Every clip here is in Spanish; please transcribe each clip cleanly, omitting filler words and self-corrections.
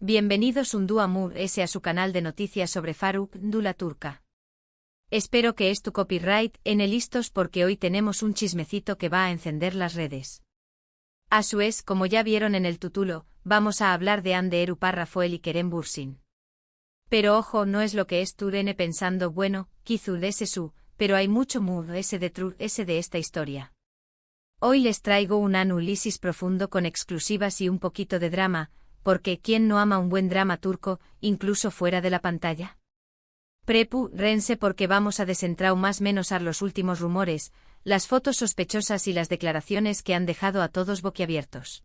Bienvenidos un día ese a su canal de noticias sobre Faruk Dula Turca. Espero que es tu copyright listos porque hoy tenemos un chismecito que va a encender las redes. A su vez, como ya vieron en el título, vamos a hablar de Hande Erupar Rafael y Kerem Bürsin. Pero ojo, no es lo que es Turene pensando bueno, quizú ese su, pero hay mucho ese de true ese de esta historia. Hoy les traigo un análisis profundo con exclusivas y un poquito de drama, porque ¿quién no ama un buen drama turco, incluso fuera de la pantalla? Rense porque vamos a desentrar más menos a los últimos rumores, las fotos sospechosas y las declaraciones que han dejado a todos boquiabiertos.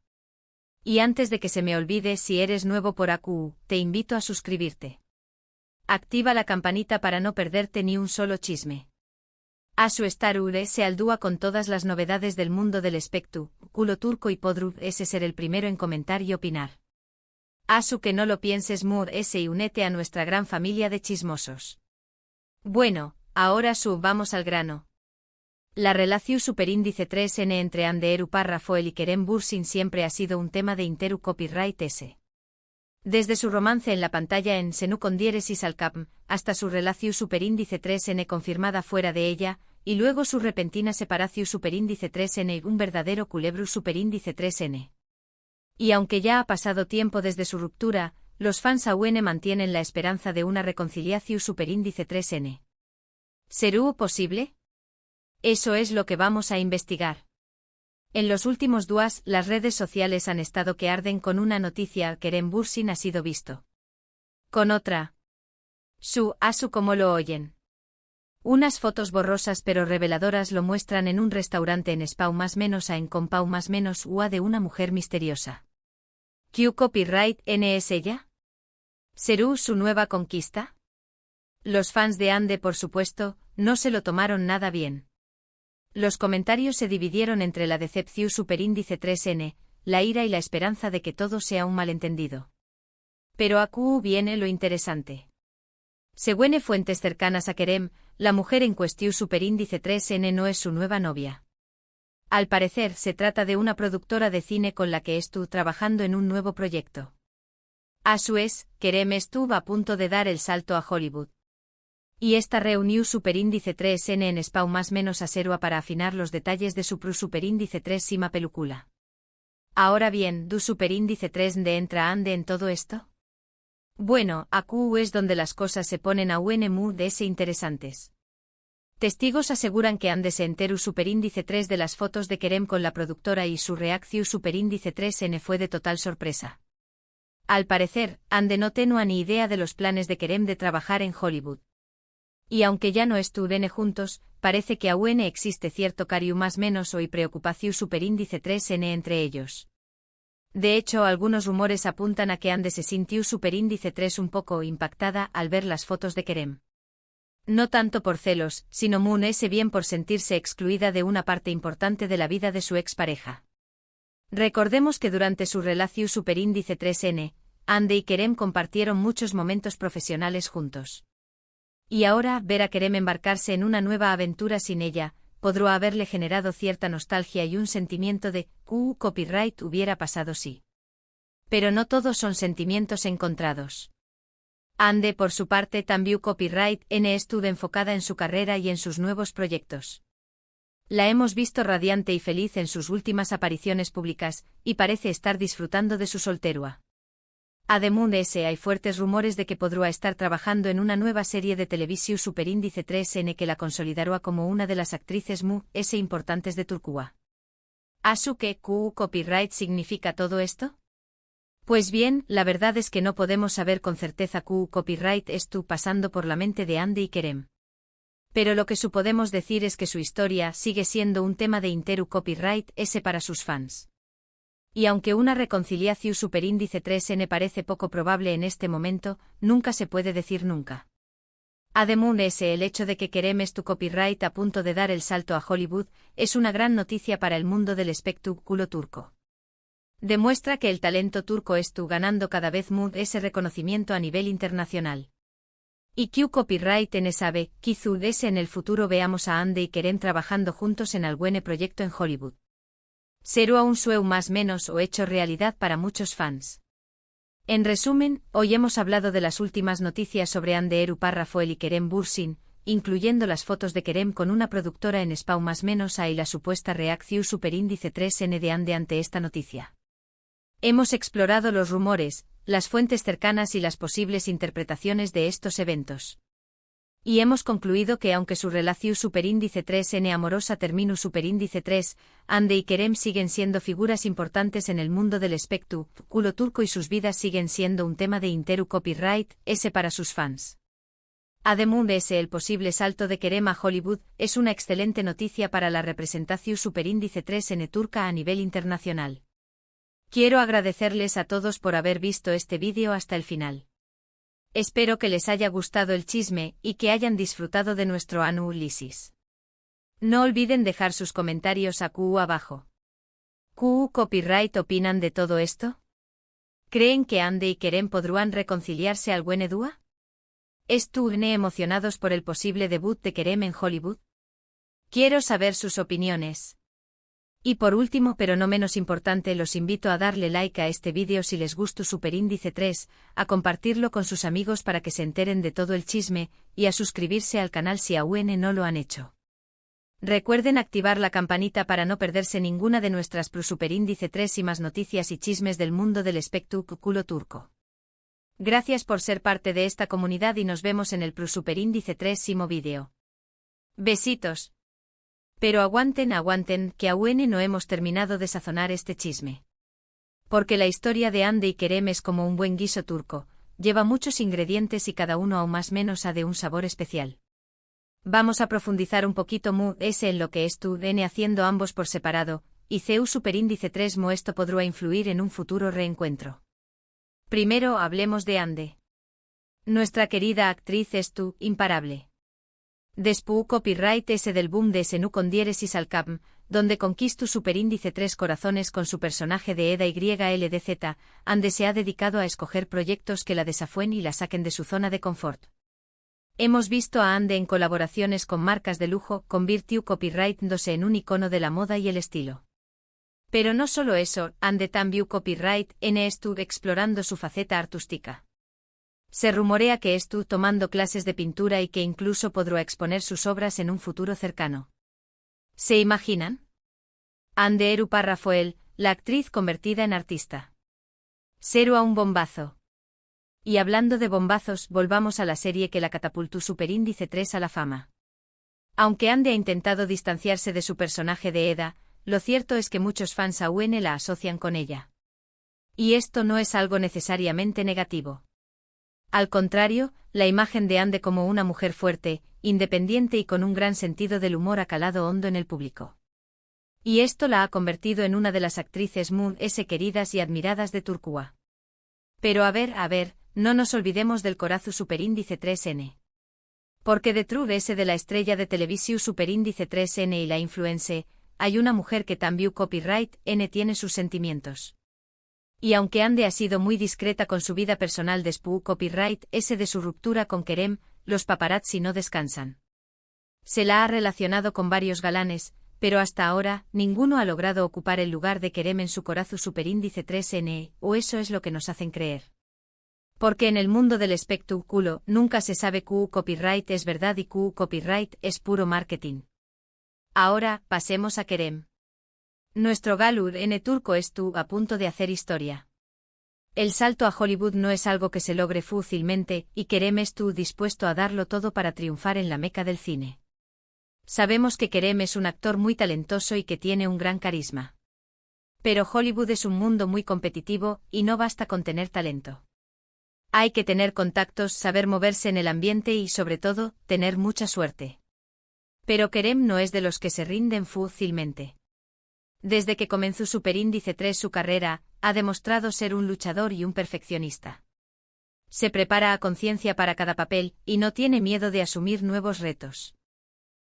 Y antes de que se me olvide, si eres nuevo por AQ, te invito a suscribirte. Activa la campanita para no perderte ni un solo chisme. A su estar se aldúa con todas las novedades del mundo del espectáculo turco y podrú ser el primero en comentar y opinar. Asu que no lo pienses y únete a nuestra gran familia de chismosos. Bueno, ahora vamos al grano. La relación superíndice 3N entre Hande Erupar Rafael y Kerem Bürsin siempre ha sido un tema de interu copyright S. Desde su romance en la pantalla en Senu con diéresis al Capm, hasta su relación superíndice 3N confirmada fuera de ella, y luego su repentina separación superíndice 3N y un verdadero culebru superíndice 3N. Y aunque ya ha pasado tiempo desde su ruptura, los fans aún mantienen la esperanza de una reconciliación superíndice 3N. ¿Será posible? Eso es lo que vamos a investigar. En los últimos días, las redes sociales han estado que arden con una noticia: Kerem Bürsin ha sido visto con otra. Asu como lo oyen. Unas fotos borrosas pero reveladoras lo muestran en un restaurante en Spau más menos a en Compau más menos UA de una mujer misteriosa. ¿Q copyright N es ella? ¿Será su nueva conquista? Los fans de Hande, por supuesto, no se lo tomaron nada bien. Los comentarios se dividieron entre la decepción superíndice 3N, la ira y la esperanza de que todo sea un malentendido. Pero aquí viene lo interesante. Según fuentes cercanas a Kerem, la mujer en cuestión superíndice 3N no es su nueva novia. Al parecer se trata de una productora de cine con la que estuvo trabajando en un nuevo proyecto. A su vez, Kerem estuvo a punto de dar el salto a Hollywood. Y esta reunió superíndice 3N en Spau más menos a Serua para afinar los detalles de su superíndice 3 película. Ahora bien, ¿du superíndice 3 de entra Hande en todo esto? Bueno, aquí es donde las cosas se ponen aún de ese interesantes. Testigos aseguran que Hande se enteró superíndice 3 de las fotos de Kerem con la productora y su reacción superíndice 3N fue de total sorpresa. Al parecer, Hande no tenía ni idea de los planes de Kerem de trabajar en Hollywood. Y aunque ya no estuvieron juntos, parece que aún existe cierto cariño más menos o y preocupación superíndice 3N entre ellos. De hecho, algunos rumores apuntan a que Hande se sintió superíndice 3 un poco impactada al ver las fotos de Kerem. No tanto por celos, sino bien por sentirse excluida de una parte importante de la vida de su expareja. Recordemos que durante su relación superíndice 3N, Hande y Kerem compartieron muchos momentos profesionales juntos. Y ahora, ver a Kerem embarcarse en una nueva aventura sin ella, podrá haberle generado cierta nostalgia y un sentimiento de copyright hubiera pasado sí. Pero no todos son sentimientos encontrados. Hande, por su parte, también copyright N estuvo enfocada en su carrera y en sus nuevos proyectos. La hemos visto radiante y feliz en sus últimas apariciones públicas, y parece estar disfrutando de su solterua. Además hay fuertes rumores de que podrá estar trabajando en una nueva serie de televisión superíndice 3N que la consolidará como una de las actrices importantes de Turquía. ¿Asu que copyright significa todo esto? Pues bien, la verdad es que no podemos saber con certeza copyright estuvo pasando por la mente de Hande y Kerem. Pero lo que podemos decir es que su historia sigue siendo un tema de interu copyright S para sus fans. Y aunque una reconciliación superíndice 3N parece poco probable en este momento, nunca se puede decir nunca. Además, el hecho de que Kerem copyright a punto de dar el salto a Hollywood es una gran noticia para el mundo del espectáculo turco. Demuestra que el talento turco ganando cada vez ese reconocimiento a nivel internacional. Y copyright N sabe, quizú en el futuro veamos a Hande y Kerem trabajando juntos en algún proyecto en Hollywood. Será un sueño más menos o hecho realidad para muchos fans. En resumen, hoy hemos hablado de las últimas noticias sobre Hande Eru Rafael y Kerem Bürsin, incluyendo las fotos de Kerem con una productora en Spau más menos A y la supuesta reacción superíndice 3N de Hande ante esta noticia. Hemos explorado los rumores, las fuentes cercanas y las posibles interpretaciones de estos eventos. Y hemos concluido que aunque su relación superíndice 3N amorosa terminó superíndice 3, Hande y Kerem siguen siendo figuras importantes en el mundo del espectáculo turco y sus vidas siguen siendo un tema de interu copyright, para sus fans. Además el posible salto de Kerem a Hollywood es una excelente noticia para la representación superíndice 3N turca a nivel internacional. Quiero agradecerles a todos por haber visto este vídeo hasta el final. Espero que les haya gustado el chisme y que hayan disfrutado de nuestro análisis. No olviden dejar sus comentarios abajo. ¿Qué copyright opinan de todo esto? ¿Creen que Hande y Kerem podrán reconciliarse algún día? ¿Están emocionados por el posible debut de Kerem en Hollywood? Quiero saber sus opiniones. Y por último pero no menos importante los invito a darle like a este vídeo si les gustó Superíndice 3, a compartirlo con sus amigos para que se enteren de todo el chisme, y a suscribirse al canal si aún no lo han hecho. Recuerden activar la campanita para no perderse ninguna de nuestras Superíndice 3 y más noticias y chismes del mundo del espectáculo turco. Gracias por ser parte de esta comunidad y nos vemos en el Superíndice 3 vídeo. Besitos. Pero aguanten, que aún no hemos terminado de sazonar este chisme. Porque la historia de Hande y Kerem es como un buen guiso turco, lleva muchos ingredientes y cada uno aún más menos de un sabor especial. Vamos a profundizar un poquito en lo que estuvieron haciendo ambos por separado, y CEU Superíndice 3 esto podrá influir en un futuro reencuentro. Primero hablemos de Hande. Nuestra querida actriz es imparable. Después copyright del boom de Senu con diéresis al cap, donde conquistó Superíndice 3 corazones con su personaje de Eda YLDZ, Hande se ha dedicado a escoger proyectos que la desafúen y la saquen de su zona de confort. Hemos visto a Hande en colaboraciones con marcas de lujo, convirtió copyright-dose en un icono de la moda y el estilo. Pero no solo eso, Hande también copyright estuvo explorando su faceta artística. Se rumorea que estuvo tomando clases de pintura y que incluso podrá exponer sus obras en un futuro cercano. ¿Se imaginan? Hande Eru Rafael, la actriz convertida en artista. Seru a un bombazo. Y hablando de bombazos, volvamos a la serie que la catapultó Superíndice 3 a la fama. Aunque Hande ha intentado distanciarse de su personaje de Eda, lo cierto es que muchos fans aún la asocian con ella. Y esto no es algo necesariamente negativo. Al contrario, la imagen de Hande como una mujer fuerte, independiente y con un gran sentido del humor ha calado hondo en el público. Y esto la ha convertido en una de las actrices queridas y admiradas de Turquía. Pero a ver, no nos olvidemos del corazo Superíndice 3N. Porque detrás de la estrella de televisión Superíndice 3N y la influencer, hay una mujer que también copyright tiene sus sentimientos. Y aunque Hande ha sido muy discreta con su vida personal después copyright de su ruptura con Kerem, los paparazzi no descansan. Se la ha relacionado con varios galanes, pero hasta ahora, ninguno ha logrado ocupar el lugar de Kerem en su corazón Superíndice 3N, o eso es lo que nos hacen creer. Porque en el mundo del espectáculo, nunca se sabe qué copyright es verdad y qué copyright es puro marketing. Ahora, pasemos a Kerem. Nuestro galur turco estuvo a punto de hacer historia. El salto a Hollywood no es algo que se logre fácilmente, y Kerem estuvo dispuesto a darlo todo para triunfar en la meca del cine. Sabemos que Kerem es un actor muy talentoso y que tiene un gran carisma. Pero Hollywood es un mundo muy competitivo, y no basta con tener talento. Hay que tener contactos, saber moverse en el ambiente y, sobre todo, tener mucha suerte. Pero Kerem no es de los que se rinden fácilmente. Desde que comenzó Superíndice 3 su carrera, ha demostrado ser un luchador y un perfeccionista. Se prepara a conciencia para cada papel, y no tiene miedo de asumir nuevos retos.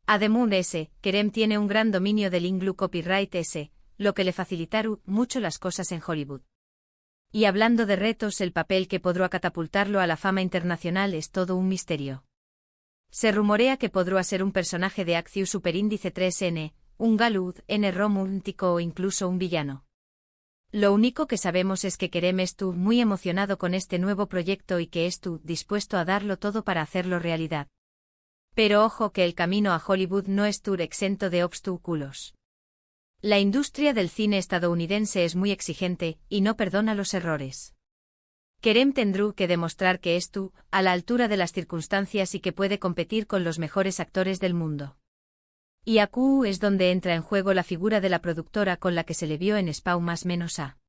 Además Kerem tiene un gran dominio del inglu copyright lo que le facilitaron mucho las cosas en Hollywood. Y hablando de retos, el papel que podrá catapultarlo a la fama internacional es todo un misterio. Se rumorea que podrá ser un personaje de acción Superíndice 3N, un galud romántico o incluso un villano. Lo único que sabemos es que Kerem estuvo muy emocionado con este nuevo proyecto y que estuvo dispuesto a darlo todo para hacerlo realidad. Pero ojo que el camino a Hollywood no estuvo exento de obstáculos. La industria del cine estadounidense es muy exigente y no perdona los errores. Kerem tendrá que demostrar que estuvo a la altura de las circunstancias y que puede competir con los mejores actores del mundo. Y aquí es donde entra en juego la figura de la productora con la que se le vio en Spawn más menos a.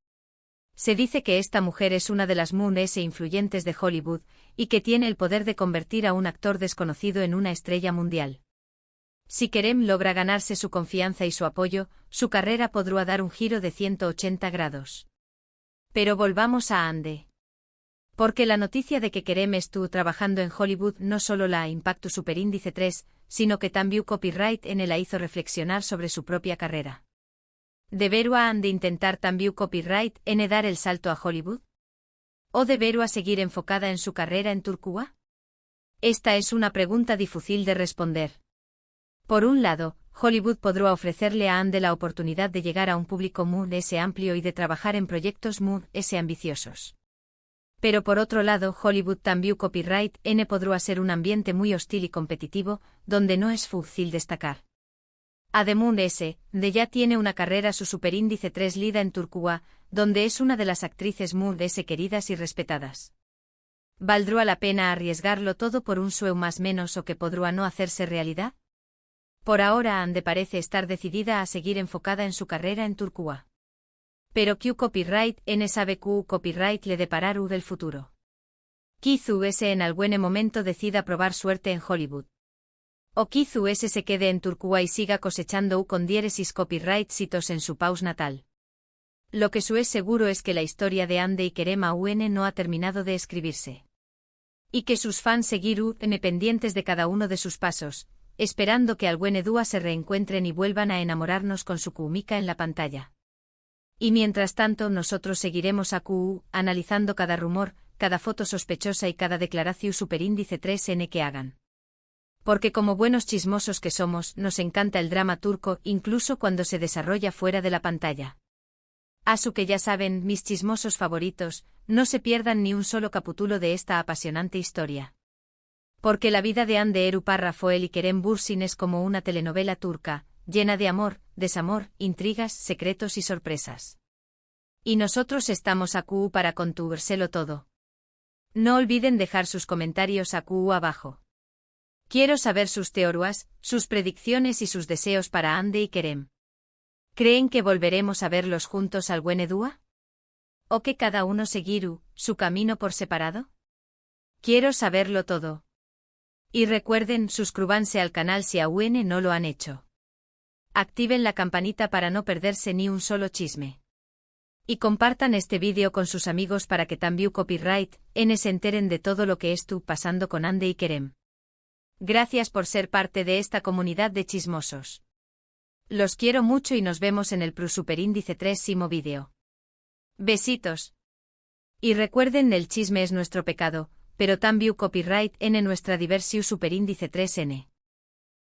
Se dice que esta mujer es una de las mujeres influyentes de Hollywood, y que tiene el poder de convertir a un actor desconocido en una estrella mundial. Si Kerem logra ganarse su confianza y su apoyo, su carrera podrá dar un giro de 180 grados. Pero volvamos a Ande. Porque la noticia de que Kerem estuvo trabajando en Hollywood no solo la impactó Superíndice 3, sino que también Copyright N la hizo reflexionar sobre su propia carrera. ¿Deberá Ande intentar también Copyright N dar el salto a Hollywood? ¿O deberá seguir enfocada en su carrera en Turquía? Esta es una pregunta difícil de responder. Por un lado, Hollywood podrá ofrecerle a Ande la oportunidad de llegar a un público muy amplio y de trabajar en proyectos muy ambiciosos. Pero por otro lado, Hollywood también Copyright N podrá ser un ambiente muy hostil y competitivo, donde no es fácil destacar. Además de ya tiene una carrera su Superíndice 3 lida en Turquía, donde es una de las actrices muy queridas y respetadas. ¿Valdrá la pena arriesgarlo todo por un sueño más menos o que podrá no hacerse realidad? Por ahora Ande parece estar decidida a seguir enfocada en su carrera en Turquía. Pero Q Copyright N sabe Q Copyright le deparar del futuro. Quizú ese en algún momento decida probar suerte en Hollywood. O quizú ese se quede en Turquía y siga cosechando con diéresis copyright citos en su país natal. Lo que es seguro es que la historia de Ande y Kerem aún no ha terminado de escribirse. Y que sus fans seguirán pendientes de cada uno de sus pasos, esperando que algún día se reencuentren y vuelvan a enamorarnos con su química en la pantalla. Y mientras tanto nosotros seguiremos a QU, analizando cada rumor, cada foto sospechosa y cada declaración Superíndice 3N que hagan. Porque como buenos chismosos que somos, nos encanta el drama turco incluso cuando se desarrolla fuera de la pantalla. Así que ya saben, mis chismosos favoritos, no se pierdan ni un solo capítulo de esta apasionante historia. Porque la vida de Hande Eru Rafael y Kerem Bürsin es como una telenovela turca, llena de amor, desamor, intrigas, secretos y sorpresas. Y nosotros estamos aquí para contárselo todo. No olviden dejar sus comentarios aquí abajo. Quiero saber sus teorías, sus predicciones y sus deseos para Hande y Kerem. ¿Creen que volveremos a verlos juntos algún día? ¿O que cada uno seguirá su camino por separado? Quiero saberlo todo. Y recuerden suscríbanse al canal si aún no lo han hecho. Activen la campanita para no perderse ni un solo chisme. Y compartan este vídeo con sus amigos para que también Copyright N se enteren de todo lo que está pasando con Hande y Kerem. Gracias por ser parte de esta comunidad de chismosos. Los quiero mucho y nos vemos en el Superíndice 3º vídeo. Besitos. Y recuerden, el chisme es nuestro pecado, pero también Copyright N nuestra diversión Superíndice 3N.